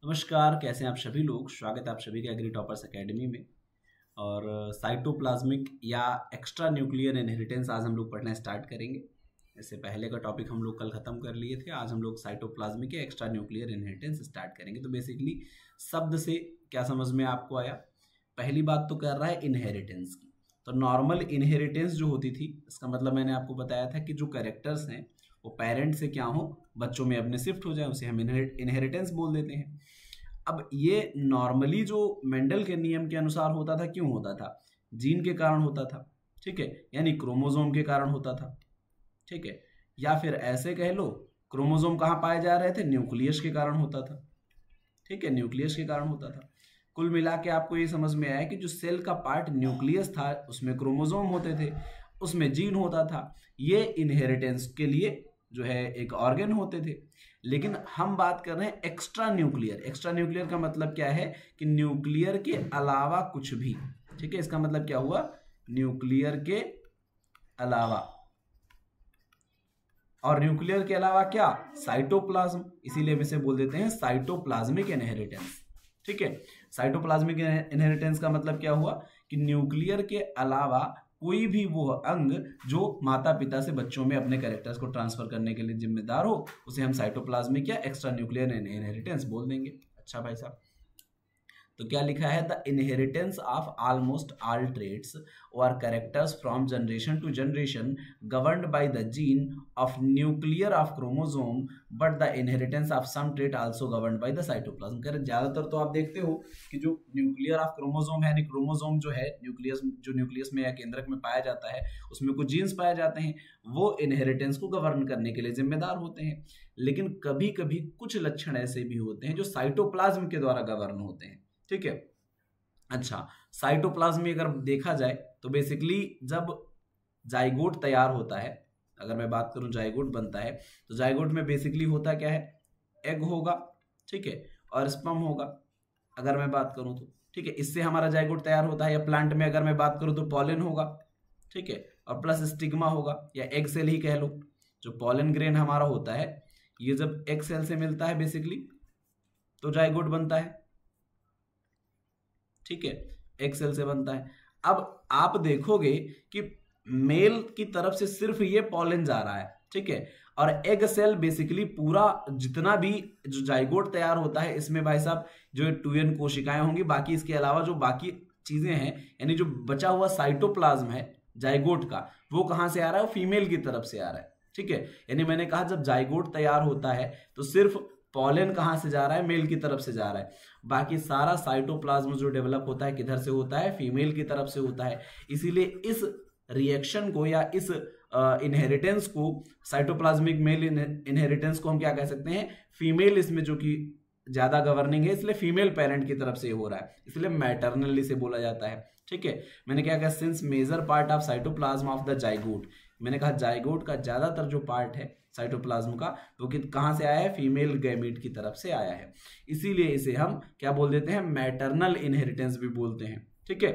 नमस्कार, कैसे हैं आप सभी लोग। स्वागत है आप सभी का एग्री टॉपर्स एकेडमी में। और साइटोप्लाज्मिक या एक्स्ट्रा न्यूक्लियर इनहेरिटेंस आज हम लोग पढ़ना स्टार्ट करेंगे। इससे पहले का टॉपिक हम लोग कल ख़त्म कर लिए थे। आज हम लोग साइटोप्लाज्मिक या एक्स्ट्रा न्यूक्लियर इनहेरिटेंस स्टार्ट करेंगे। तो बेसिकली शब्द से क्या समझ में आपको आया? पहली बात तो कर रहा है इनहेरिटेंस की। तो नॉर्मल इनहेरिटेंस जो होती थी, इसका मतलब मैंने आपको बताया था कि जो कैरेक्टर्स हैं वो पेरेंट से क्या हो, बच्चों में अपने शिफ्ट हो जाए, उसे हम इनहेरिटेंस बोल देते हैं। अब ये नॉर्मली जो मेंडल के नियम के अनुसार होता था, क्यों होता था? जीन के कारण होता था, ठीक है, यानी क्रोमोसोम के कारण होता था, ठीक है। या फिर ऐसे कह लो, क्रोमोसोम कहाँ पाए जा रहे थे? न्यूक्लियस के कारण होता था, ठीक है, न्यूक्लियस के कारण होता था। कुल मिला के आपको ये समझ में आया कि जो सेल का पार्ट न्यूक्लियस था उसमें क्रोमोसोम होते थे, उसमें जीन होता था। ये इनहेरिटेंस के लिए जो है एक ऑर्गन होते थे। लेकिन हम बात कर रहे हैं एक्स्ट्रा न्यूक्लियर। एक्स्ट्रा न्यूक्लियर का मतलब क्या है कि न्यूक्लियर के अलावा कुछ भी, ठीक है। इसका मतलब क्या हुआ? न्यूक्लियर के अलावा। और न्यूक्लियर के अलावा क्या? साइटोप्लाज्म। इसीलिए हम इसे बोल देते हैं साइटोप्लाज्मिक इनहेरिटेंस, ठीक है। साइटोप्लाज्मिक इनहेरिटेंस का मतलब क्या हुआ कि न्यूक्लियर के अलावा कोई भी वो अंग जो माता पिता से बच्चों में अपने कैरेक्टर्स को ट्रांसफर करने के लिए जिम्मेदार हो, उसे हम साइटोप्लाज्मिक या एक्स्ट्रा न्यूक्लियर इनहेरिटेंस बोल देंगे। अच्छा भाई साहब, तो क्या लिखा है? The inheritance of almost all traits और characters from generation to generation governed by the gene of nuclear of chromosome but the inheritance of some trait also governed by the cytoplasm. कह रहे ज्यादातर तो आप देखते हो कि जो न्यूक्लियर ऑफ क्रोमोसोम है, यानी क्रोमोसोम जो है न्यूक्लियस, जो न्यूक्लियस में या केंद्रक में पाया जाता है, उसमें कुछ जीन्स पाए जाते हैं, वो इनहेरिटेंस को गवर्न करने के लिए जिम्मेदार होते हैं। लेकिन कभी कभी कुछ लक्षण ऐसे भी होते हैं जो साइटोप्लाज्म के द्वारा गवर्न होते हैं, ठीक है। अच्छा, साइटोप्लाज्म में अगर देखा जाए तो बेसिकली जब जाइगोट तैयार होता है, अगर मैं बात करूं जाइगोट बनता है, तो जाइगोट में बेसिकली होता क्या है? एग होगा, ठीक है, और स्पर्म होगा, अगर मैं बात करूं तो, ठीक है। इससे हमारा जाइगोट तैयार होता है। या प्लांट में अगर मैं बात करूं तो पॉलन होगा, ठीक है, और प्लस स्टिग्मा होगा, या एग सेल ही कह लो। जो पॉलन ग्रेन हमारा होता है, ये जब एग सेल से मिलता है बेसिकली तो जाइगोट बनता है, ठीक है, एक सेल से बनता है। अब आप देखोगे कि मेल की तरफ से सिर्फ ये पॉलन जा रहा है, ठीक है, और एग सेल बेसिकली पूरा जितना भी जो जाइगोट तैयार होता है, इसमें भाई साहब जो 2n कोशिकाएं होंगी, बाकी इसके अलावा जो बाकी चीजें हैं, यानी जो बचा हुआ साइटोप्लाज्म है जाइगोट का, वो कहां से आ रहा है? वो फीमेल की तरफ से आ रहा है, ठीक है। यानी मैंने कहा जब जाइगोट तैयार होता है तो सिर्फ पॉलन कहां से जा रहा है? मेल की तरफ से जा रहा है। बाकी सारा साइटोप्लाज्म जो डेवलप होता है किधर से होता है? फीमेल की तरफ से होता है। इसीलिए इस रिएक्शन को या इस इनहेरिटेंस को, साइटोप्लाज्मिक मेल इनहेरिटेंस को हम क्या कह सकते हैं? फीमेल, इसमें जो कि ज्यादा गवर्निंग है, इसलिए फीमेल पेरेंट की तरफ से हो रहा है, इसलिए मैटरनली से बोला जाता है, ठीक है। मैंने क्या कहा? Since major part of cytoplasm of the zygote, मैंने कहा जाइगोट का ज्यादातर जो पार्ट है साइटोप्लाज्म का, वो कहां से आया है? फीमेल गैमीट की तरफ से आया है। इसीलिए इसे हम क्या बोल देते हैं? मैटरनल इनहेरिटेंस भी बोलते हैं, ठीक है।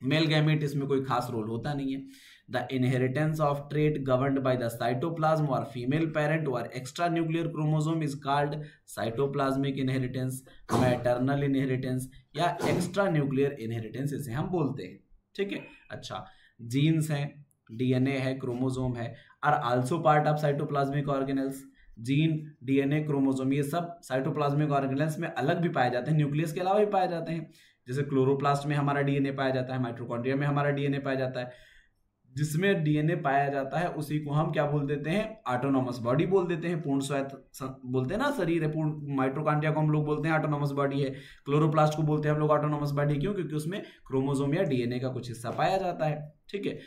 मेल गैमीट इसमें कोई खास रोल होता नहीं है। The inheritance of trait governed by the cytoplasm और फीमेल पेरेंट और extra nuclear chromosome is called cytoplasmic inheritance, maternal inheritance या एक्स्ट्रा न्यूक्लियर इनहेरिटेंस इसे हम बोलते हैं, ठीक है। अच्छा, जीन्स हैं, डीएनए है, क्रोमोसोम है, are also part of cytoplasmic organelles. Gene, DNA, chromosome ये सब साइटोप्लाज्मिक ऑर्गेनेल्स में अलग भी पाए जाते हैं, न्यूक्लियस के अलावा भी पाए जाते हैं। जैसे क्लोरोप्लास्ट में हमारा डीएनए पाया जाता है, माइटोकॉन्ड्रिया में हमारा डीएनए पाया जाता है। जिसमें डीएनए पाया जाता है उसी को हम क्या बोल देते हैं? ऑटोनॉमस बॉडी बोल देते हैं, पूर्ण स्वायत्त बोलते हैं ना, शरीर है पूर्ण। माइटोकॉन्ड्रिया को हम लोग बोलते हैं ऑटोनॉमस बॉडी है। क्लोरोप्लास्ट को बोलते हैं हम लोग ऑटोनॉमस बॉडी, क्यों? क्योंकि उसमें क्रोमोसोम या डीएनए का कुछ हिस्सा पाया जाता है, ठीक है।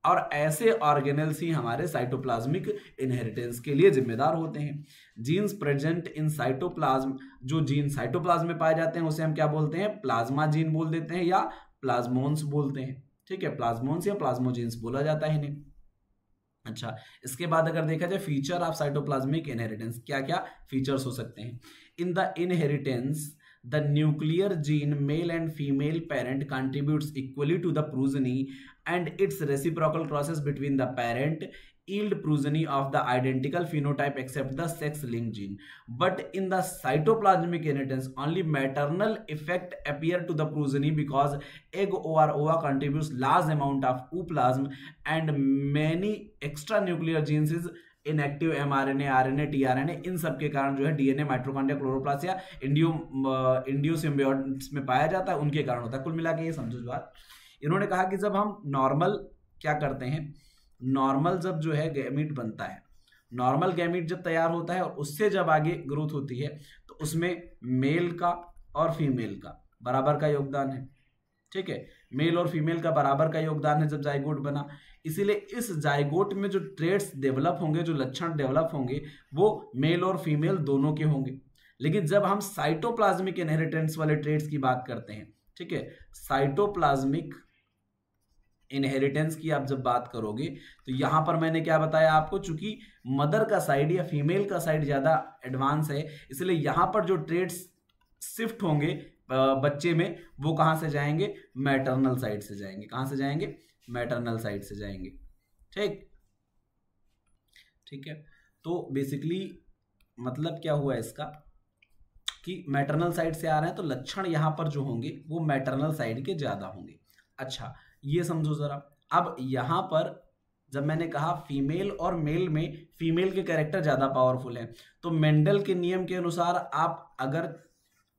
और ऐसे ऑर्गेनेल्स ही हमारे साइटोप्लाज्मिक इनहेरिटेंस के लिए जिम्मेदार होते हैं। जीन्स प्रेजेंट इन साइटोप्लाज्म, जो जीन साइटोप्लाज्म में पाए जाते हैं उसे हम क्या बोलते हैं? प्लाज्मा जीन बोल देते हैं या प्लाज्मोन्स बोलते हैं, ठीक है। प्लाज्मोन्स या प्लाज्मोजीन्स बोला जाता है इन्हें। अच्छा, इसके बाद अगर देखा जाए फीचर ऑफ साइटोप्लाज्मिक इनहेरिटेंस, क्या क्या फीचर्स हो सकते हैं? In the inheritance the nuclear gene male and female parent contributes equally to the progeny and its reciprocal crosses between the parent yield progeny of the identical phenotype except the sex-linked gene. But in the cytoplasmic inheritance, only maternal effect appear to the progeny because egg or ova contributes large amount of ooplasm and many extranuclear genes is inactive mRNA, RNA, tRNA, इन सब के कारण जो है DNA mitochondria, chloroplast या Indo symbiotes में पाया जाता है, उनके कारण होता है। कुल मिला के ये समझो बात। इन्होंने कहा कि जब हम नॉर्मल क्या करते हैं, नॉर्मल जब जो है गैमीट बनता है, नॉर्मल गैमीट जब तैयार होता है और उससे जब आगे ग्रोथ होती है तो उसमें मेल का और फीमेल का बराबर का योगदान है, ठीक है, मेल और फीमेल का बराबर का योगदान है जब जाइगोट बना। इसीलिए इस जाइगोट में जो ट्रेड्स डेवलप होंगे, जो लक्षण डेवलप होंगे, वो मेल और फीमेल दोनों के होंगे। लेकिन जब हम साइटोप्लाज्मिक इनहेरिटेंस वाले ट्रेड्स की बात करते हैं, ठीक है, साइटोप्लाज्मिक इनहेरिटेंस की आप जब बात करोगे तो यहां पर मैंने क्या बताया आपको, चूंकि मदर का साइड या फीमेल का साइड ज्यादा एडवांस है, इसलिए यहां पर जो ट्रेड्स शिफ्ट होंगे बच्चे में, वो कहां से जाएंगे, मैटरनल साइड से जाएंगे। कहां से जाएंगे, मैटरनल साइड से जाएंगे। ठीक है। तो बेसिकली मतलब क्या हुआ इसका कि मैटरनल साइड से आ रहे हैं तो लक्षण यहां पर जो होंगे वो मैटरनल साइड के ज्यादा होंगे। अच्छा, ये समझो जरा। अब यहां पर जब मैंने कहा फीमेल और मेल में फीमेल के कैरेक्टर ज्यादा पावरफुल हैं, तो मेंडल के नियम के अनुसार आप अगर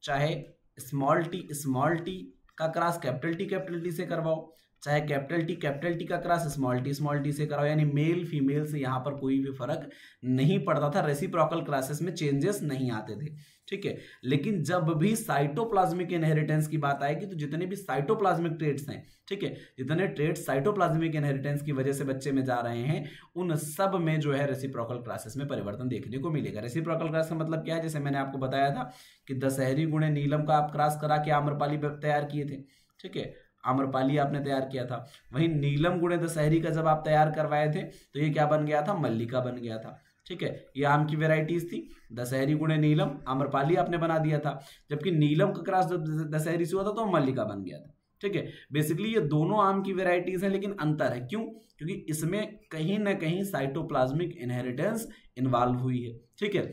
चाहे स्मॉल टी का क्रॉस कैपिटल टी से करवाओ, चाहे कैपिटल टी का क्रॉस स्मॉल टी से कराओ, यानी मेल फीमेल से यहाँ पर कोई भी फर्क नहीं पड़ता था, रेसिप्रोकल क्रॉसेस में चेंजेस नहीं आते थे, ठीक है। लेकिन जब भी साइटोप्लाज्मिक इनहेरिटेंस की बात आएगी तो जितने भी साइटोप्लाज्मिक ट्रेट्स हैं, ठीक है, जितने ट्रेट्स साइटोप्लाज्मिक इनहेरिटेंस की वजह से बच्चे में जा रहे हैं, उन सब में जो है रेसिप्रोकल क्रॉसेस में परिवर्तन देखने को मिलेगा। रेसिप्रोकल क्रॉस का मतलब क्या है, जैसे मैंने आपको बताया था कि दशहरी गुणे नीलम का आप क्रॉस करा के आम्रपाली तैयार किए थे, ठीक है, आम्रपाली आपने तैयार किया था। वहीं नीलम गुणे दशहरी का जब आप तैयार करवाए थे तो ये क्या बन गया था, मल्लिका बन गया था, ठीक है। ये आम की वेराइटीज थी, दशहरी गुणे नीलम, आम्रपाली आपने बना दिया था, जबकि नीलम का क्रॉस जब दशहरी से हुआ था तो मल्लिका बन गया था, ठीक है। बेसिकली ये दोनों आम की वेराइटीज हैं, लेकिन अंतर है, क्यों, क्योंकि इसमें कहीं ना कहीं साइटोप्लाज्मिक इनहेरिटेंस इन्वॉल्व हुई है, ठीक है।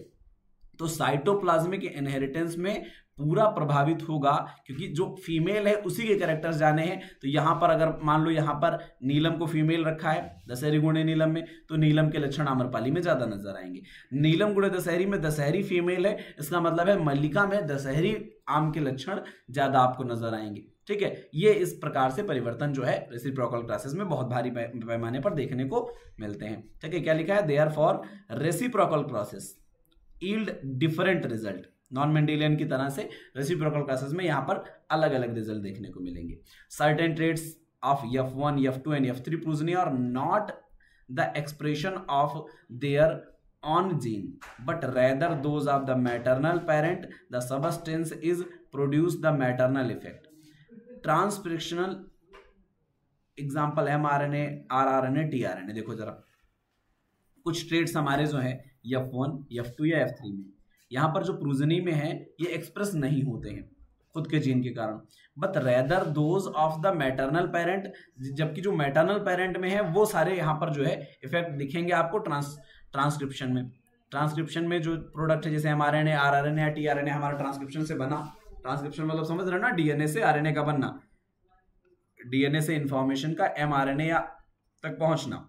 तो साइटोप्लाज्मिक इनहेरिटेंस में पूरा प्रभावित होगा, क्योंकि जो फीमेल है उसी के कैरेक्टर्स जाने हैं। तो यहां पर अगर मान लो यहां पर नीलम को फीमेल रखा है दशहरी गुणे नीलम में, तो नीलम के लक्षण आम्रपाली में ज्यादा नजर आएंगे। नीलम गुणे दशहरी में दशहरी फीमेल है, इसका मतलब है मल्लिका में दशहरी आम के लक्षण ज्यादा आपको नजर आएंगे, ठीक है। ये इस प्रकार से परिवर्तन जो है रेसिप्रोकल क्रॉसेस में बहुत भारी पैमाने पर देखने को मिलते हैं, ठीक है। क्या लिखा है, therefore reciprocal crosses yield different result. Non Mendelian की तरह से रेसिप्रोकल क्रॉसेस में यहां पर अलग अलग रिजल्ट देखने को मिलेंगे। Certain traits of F1, F2 and F3 progeny are not the expression of their own gene but rather those of the maternal parent. The substance is produce the maternal effect. Transcriptional example mRNA, rRNA, tRNA। देखो जरा, कुछ traits हमारे जो है F1, F2 या F3 में, यहां पर जो प्रोजेनी में है ये एक्सप्रेस नहीं होते हैं खुद के जीन के कारण, but rather those of the maternal parent, जबकि जो मैटरनल पेरेंट में है वो सारे यहां पर जो है इफेक्ट दिखेंगे आपको ट्रांसक्रिप्शन में। ट्रांसक्रिप्शन में जो प्रोडक्ट है जैसे mRNA, rRNA या tRNA हमारा ट्रांसक्रिप्शन से बना, ट्रांसक्रिप्शन मतलब समझ रहे ना, डीएनए से आरएनए का बनना, डीएनए से इंफॉर्मेशन का mRNA तक पहुंचना,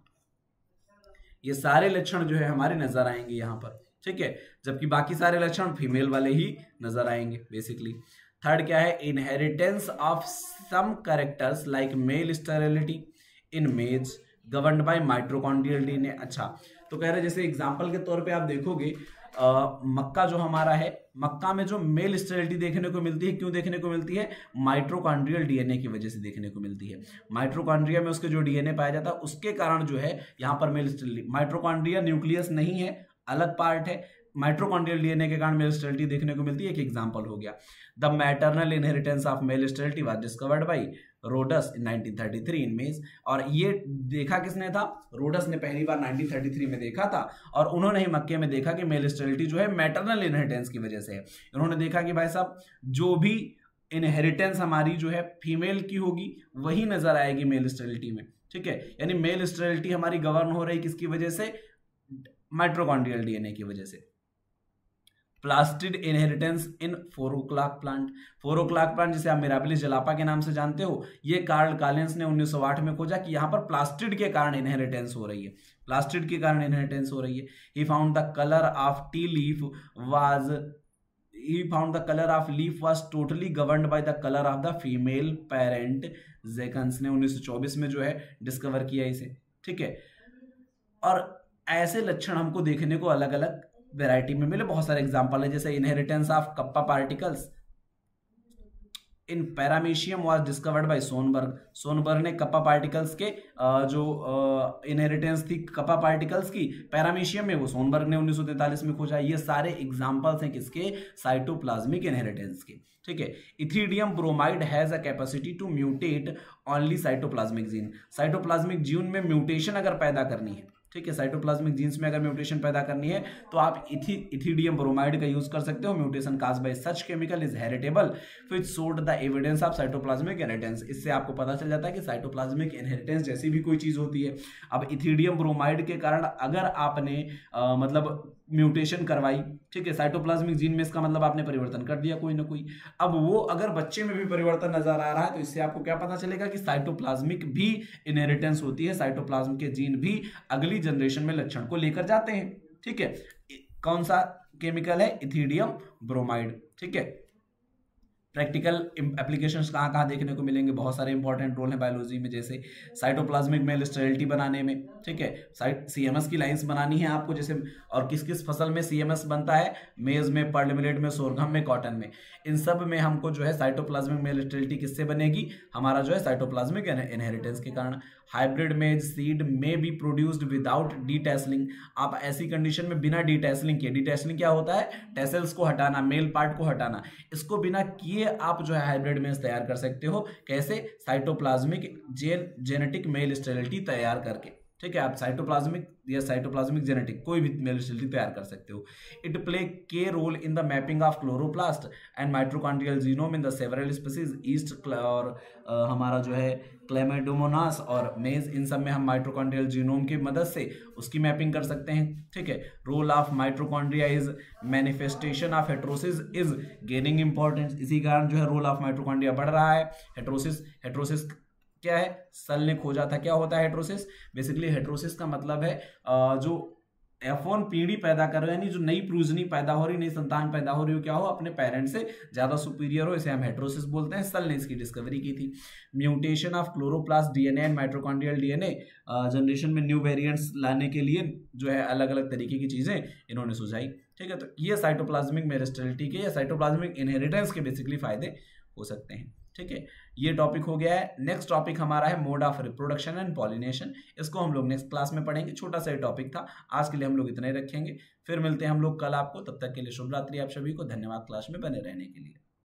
ये सारे लक्षण जो है हमारे नजर आएंगे यहाँ पर, ठीक है। जबकि बाकी सारे लक्षण फीमेल वाले ही नजर आएंगे बेसिकली। थर्ड क्या है, inheritance of some characters like male sterility in maize governed bye mitochondrial DNA. अच्छा, तो कह रहे जैसे एग्जांपल के तौर पे आप देखोगे मक्का जो हमारा है, मक्का में जो मेल स्टेरिलिटी देखने को मिलती है, क्यों देखने को मिलती है, माइटोकॉन्ड्रियल डीएनए की वजह से देखने को मिलती है। माइटोकॉन्ड्रिया में उसके जो डीएनए पाया जाता है उसके कारण जो है यहाँ पर मेल स्टेरिलिटी। माइटोकॉन्ड्रिया न्यूक्लियस नहीं है, अलग पार्ट है, माइटोकॉन्ड्रियल डीएनए के कारण मेल स्टेरिलिटी देखने को मिलती है, एक एग्जांपल हो गया। The maternal inheritance of male sterility was discovered by Rhoades in 1933 in maize. और ये देखा किसने था, रोडस ने पहली बार 1933 में देखा था, और उन्होंने ही मक्के में देखा कि मेल स्टेरिलिटी जो है मैटरनल इनहेरिटेंस की वजह से है। उन्होंने देखा कि भाई साहब जो भी इनहेरिटेंस हमारी जो है फीमेल की होगी वही नजर आएगी मेल स्टेरिलिटी में, ठीक है, यानी मेल स्टेरिलिटी हमारी गवर्न हो रही किसकी वजह से, माइटोकॉन्ड्रियल डीएनए की वजह से। Plastid inheritance in 4 o'clock plant. 4 o'clock plant जिसे आप मिराबिलिस जलापा के नाम से जानते हो, ये कार्ल कालिंस ने 1908 में खोजा कि यहाँ पर प्लास्टिड के कारण इनहेरिटेंस हो रही है, प्लास्टिड के कारण इनहेरिटेंस हो रही है। He found the colour of tea leaf was totally governed by the colour of the female parent. जेकन्स ने 1924 में जो है डिस्कवर किया इसे, ठीक है। और ऐसे लक्षण हमको देखने को अलग अलग वैरायटी में मिले, बहुत सारे एग्जांपल है, जैसे inheritance of kappa particles in paramecium was discovered by Sonneborn. Sonneborn ने कप्पा पार्टिकल्स के जो इनहेरिटेंस थी कप्पा पार्टिकल्स की पैरामीशियम में, वो सोनबर्ग ने 1943 में खोजा। ये सारे एग्जांपल्स हैं किसके, साइटोप्लाज्मिक इनहेरिटेंस के, ठीक है। Ethidium bromide has a capacity to mutate only cytoplasmic gene. Cytoplasmic gene में म्यूटेशन अगर पैदा करनी है, ठीक है, साइटोप्लाज्मिक जीन्स में अगर म्यूटेशन पैदा करनी है तो आप इथिडियम ब्रोमाइड का यूज कर सकते हो। Mutation cause by such chemical is heritable which showed the evidence of cytoplasmic inheritance. इससे आपको पता चल जाता है कि साइटोप्लाज्मिक इनहेरिटेंस जैसी भी कोई चीज होती है। अब इथिडियम ब्रोमाइड के कारण अगर आपने मतलब म्यूटेशन करवाई, ठीक है, साइटोप्लाज्मिक जीन में, इसका मतलब आपने परिवर्तन कर दिया कोई ना कोई। अब वो अगर बच्चे में भी परिवर्तन नजर आ रहा है तो इससे आपको क्या पता चलेगा कि साइटोप्लाज्मिक भी इनहेरिटेंस होती है, साइटोप्लाज्म के जीन भी अगली जनरेशन में लक्षण को लेकर जाते हैं, ठीक है। कौन सा केमिकल है, इथिडियम ब्रोमाइड, ठीक है। प्रैक्टिकल एप्लीकेशंस कहाँ कहाँ देखने को मिलेंगे, बहुत सारे इंपॉर्टेंट रोल है बायोलॉजी में, जैसे साइटोप्लाज्मिक मेल स्टेरिलिटी बनाने में, ठीक है, सीएमएस की लाइंस बनानी है आपको, जैसे और किस किस फसल में सीएमएस बनता है, मेज में, पर्ल मिलेट में, सोरघम में, कॉटन में, इन सब में हमको जो है साइटोप्लाज्मिक मेल स्टेरिलिटी किससे बनेगी, हमारा जो है साइटोप्लाज्मिक इनहेरिटेंस के कारण। हाइब्रिड मेज सीड में बी प्रोड्यूस्ड विदाउट डीटेसलिंग। आप ऐसी कंडीशन में बिना डीटेसलिंग के, डीटेसलिंग क्या होता है, टेसल्स को हटाना, मेल पार्ट को हटाना, इसको बिना किए आप जो है हाइब्रिड मेज तैयार कर सकते हो। कैसे, साइटोप्लाज्मिक जेनेटिक मेल स्टेरिलिटी तैयार करके, ठीक है। आप साइटोप्लाज्मिक या साइटोप्लाज्मिक जेनेटिक कोई भी मेल स्टेरिलिटी तैयार कर सकते हो। इट प्ले के role in the mapping of chloroplast and mitochondrial genome in the several species yeast और हमारा जो है क्लेमेडोमोनास और मेज, इन सब में हम माइटोकॉन्ड्रियल जीनोम की मदद से उसकी मैपिंग कर सकते हैं, ठीक है। Role of mitochondria is manifestation of heterosis is gaining importance. इसी कारण जो है रोल ऑफ माइटोकॉन्ड्रिया बढ़ रहा है। हेट्रोसिस क्या है, सल ने खोजा था, क्या होता है हेट्रोसिस, बेसिकली हेट्रोसिस का मतलब है जो F1 पीढ़ी पैदा कर रहे हैं, यानी जो नई प्रोजनी पैदा हो रही, नई संतान पैदा हो रही हो, क्या हो, अपने पेरेंट्स से ज्यादा सुपीरियर हो, इसे हम हेट्रोसिस बोलते हैं। सल ने इसकी डिस्कवरी की थी। Mutation of chloroplast DNA and mitochondrial DNA, generation में न्यू वेरिएंट्स लाने के लिए जो है अलग अलग तरीके की चीजें इन्होंने सुझाई, ठीक है। तो ये साइटोप्लाज्मिक मेल स्टेरिलिटी के या साइटोप्लाज्मिक इनहेरिटेंस के बेसिकली फायदे हो सकते हैं, ठीक है। ये टॉपिक हो गया है। नेक्स्ट टॉपिक हमारा है mode of reproduction and pollination. इसको हम लोग नेक्स्ट क्लास में पढ़ेंगे, छोटा सा टॉपिक था, आज के लिए हम लोग इतना ही रखेंगे। फिर मिलते हैं हम लोग कल आपको, तब तक के लिए शुभ रात्रि आप सभी को, धन्यवाद क्लास में बने रहने के लिए।